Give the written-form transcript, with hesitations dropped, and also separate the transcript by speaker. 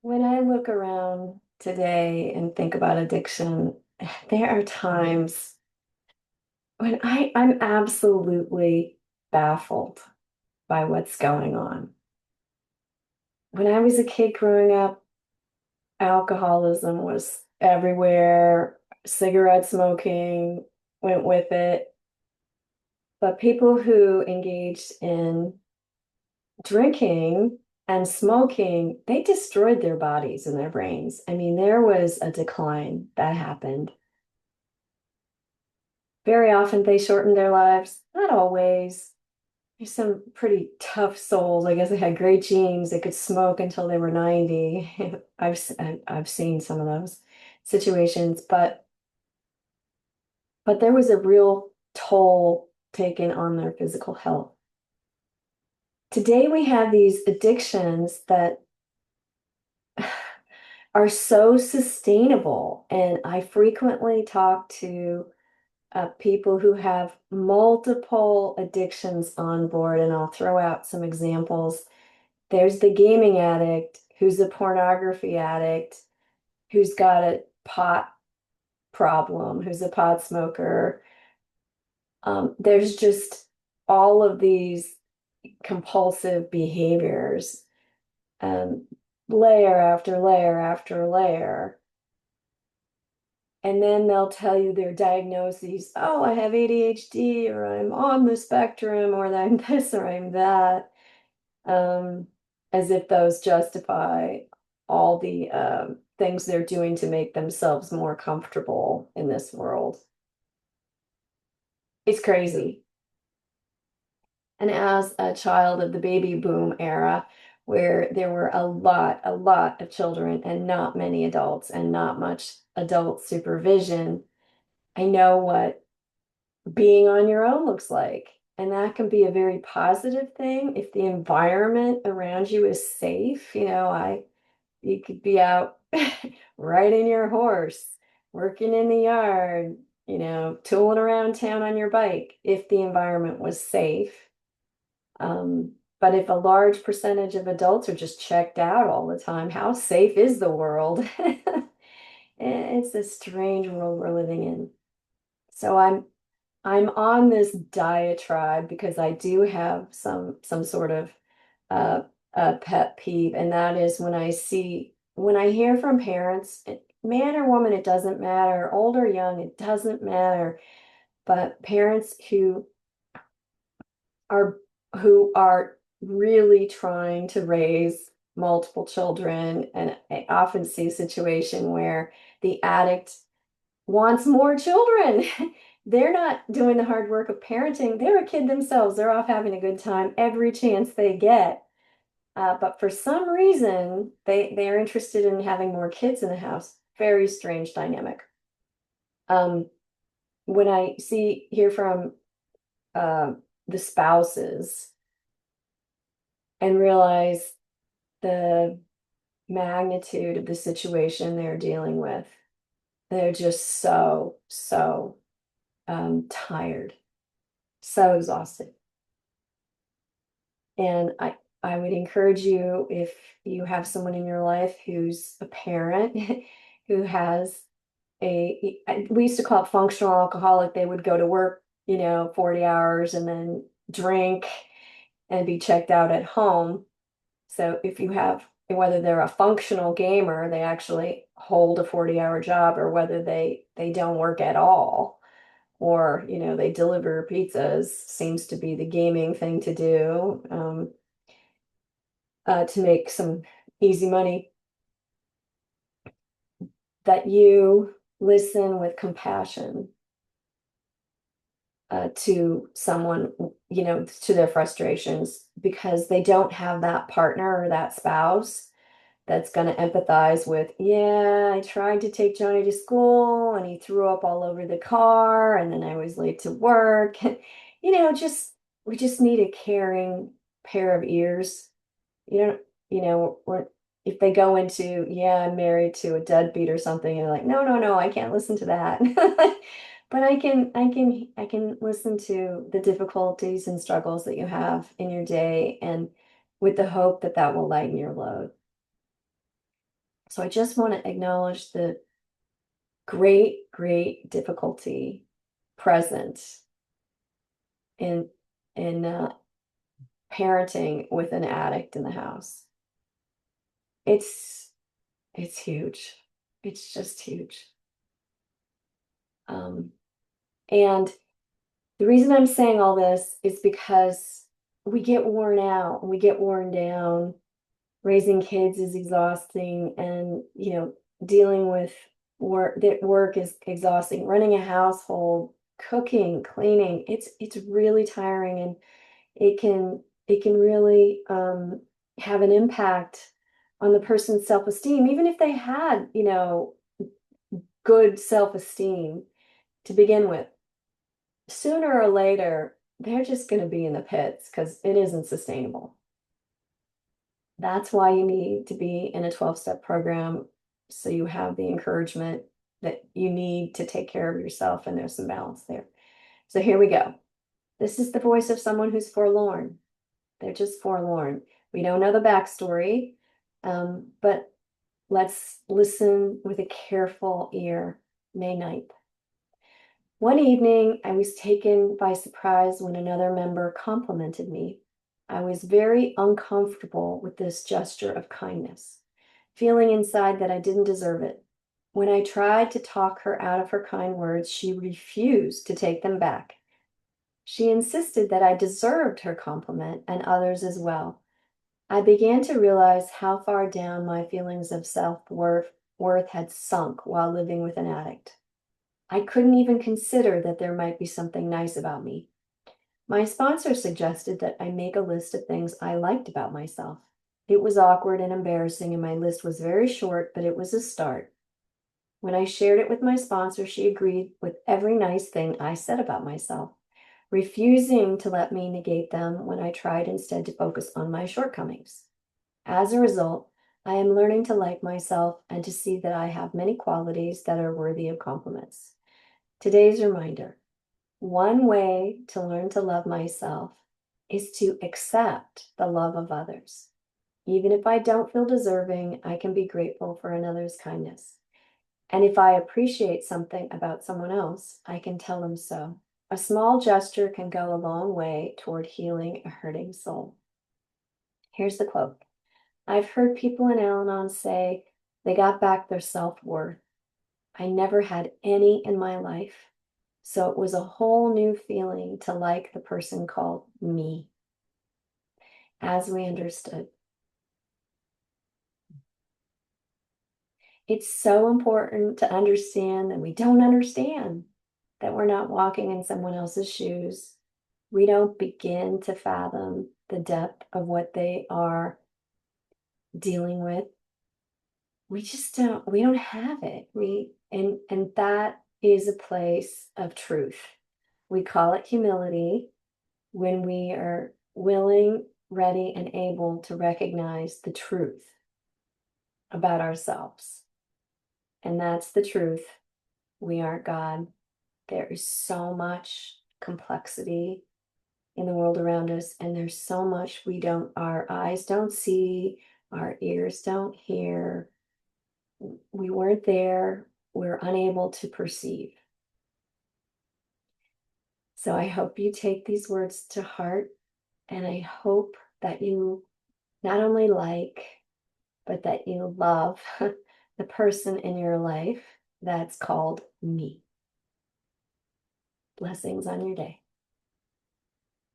Speaker 1: When I look around today and think about addiction, there are times when I'm absolutely baffled by what's going on. When I was a kid growing up, alcoholism was everywhere, cigarette smoking went with it. But people who engaged in drinking and smoking, they destroyed their bodies and their brains. I mean, there was a decline that happened. Very often they shorten their lives, not always. There's some pretty tough souls. I guess they had great genes. They could smoke until they were 90. I've seen some of those situations, but there was a real toll taken on their physical health. Today we have these addictions that are so sustainable, and I frequently talk to people who have multiple addictions on board, and I'll throw out some examples. There's the gaming addict who's a pornography addict, who's got a pot problem, who's a pot smoker. There's just all of these compulsive behaviors, um, layer after layer after layer. And then they'll tell you their diagnoses. Oh, I have ADHD, or I'm on the spectrum, or I'm this, or I'm that. Um, as if those justify all the things they're doing to make themselves more comfortable in this world. It's crazy. And as a child of the baby boom era, where there were a lot of children and not many adults and not much adult supervision, I know what being on your own looks like. And that can be a very positive thing if the environment around you is safe. You could be out riding your horse, working in the yard, tooling around town on your bike if the environment was safe. But if a large percentage of adults are just checked out all the time, how safe is the world? It's a strange world we're living in. So I'm on this diatribe because I do have some sort of uh, a pet peeve, and that is when I hear from parents, man or woman, it doesn't matter, old or young, it doesn't matter, but parents are who are really trying to raise multiple children, and I often see a situation where the addict wants more children. They're not doing the hard work of parenting. They're a kid themselves. They're off having a good time every chance they get. But for some reason, they're interested in having more kids in the house. Very strange dynamic. Um, when I hear from uh, the spouses and realize the magnitude of the situation they're dealing with, they're just so tired, so exhausted. And I would encourage you, if you have someone in your life who's a parent who has we used to call it functional alcoholic. They would go to work, 40 hours and then drink and be checked out at home. So if you have, whether they're a functional gamer, they actually hold a 40-hour job, or whether they don't work at all, or they deliver pizzas, seems to be the gaming thing to do, to make some easy money. That you listen with compassion to someone, to their frustrations, because they don't have that partner or that spouse that's going to empathize with, yeah, I tried to take Johnny to school and he threw up all over the car and then I was late to work. Just we just need a caring pair of ears. You don't, we're, if they go into, yeah, I'm married to a deadbeat or something, and you're like, no, no, no, I can't listen to that. But I can listen to the difficulties and struggles that you have in your day, and with the hope that that will lighten your load. So I just want to acknowledge the great difficulty present in in parenting with an addict in the house. It's it's huge. It's just huge. Um, and the reason I'm saying all this is because we get worn out and we get worn down. Raising kids is exhausting, and dealing with work, that work is exhausting. Running a household, cooking, cleaning, it's really tiring, and it can really have an impact on the person's self-esteem, even if they had good self-esteem to begin with. Sooner or later, they're just going to be in the pits because it isn't sustainable. That's why you need to be in a 12-step program, so you have the encouragement that you need to take care of yourself, and there's some balance there. So here we go. This is the voice of someone who's forlorn. They're just forlorn. We don't know the backstory, but let's listen with a careful ear. May 9th. One evening, I was taken by surprise when another member complimented me. I was very uncomfortable with this gesture of kindness, feeling inside that I didn't deserve it. When I tried to talk her out of her kind words, she refused to take them back. She insisted that I deserved her compliment and others as well. I began to realize how far down my feelings of self-worth had sunk while living with an addict. I couldn't even consider that there might be something nice about me. My sponsor suggested that I make a list of things I liked about myself. It was awkward and embarrassing, and my list was very short, but it was a start. When I shared it with my sponsor, she agreed with every nice thing I said about myself, refusing to let me negate them when I tried instead to focus on my shortcomings. As a result, I am learning to like myself and to see that I have many qualities that are worthy of compliments. Today's reminder: one way to learn to love myself is to accept the love of others. Even if I don't feel deserving, I can be grateful for another's kindness. And if I appreciate something about someone else, I can tell them so. A small gesture can go a long way toward healing a hurting soul. Here's the quote. I've heard people in Al-Anon say they got back their self-worth. I never had any in my life, so it was a whole new feeling to like the person called me, as we understood. It's so important to understand that we don't understand, that we're not walking in someone else's shoes. We don't begin to fathom the depth of what they are dealing with. We don't have it. And that is a place of truth. We call it humility when we are willing, ready, and able to recognize the truth about ourselves. And that's the truth. We aren't God. There is so much complexity in the world around us, and there's so much our eyes don't see, our ears don't hear. We weren't there. We're unable to perceive. So I hope you take these words to heart, and I hope that you not only like, but that you love the person in your life that's called me. Blessings on your day.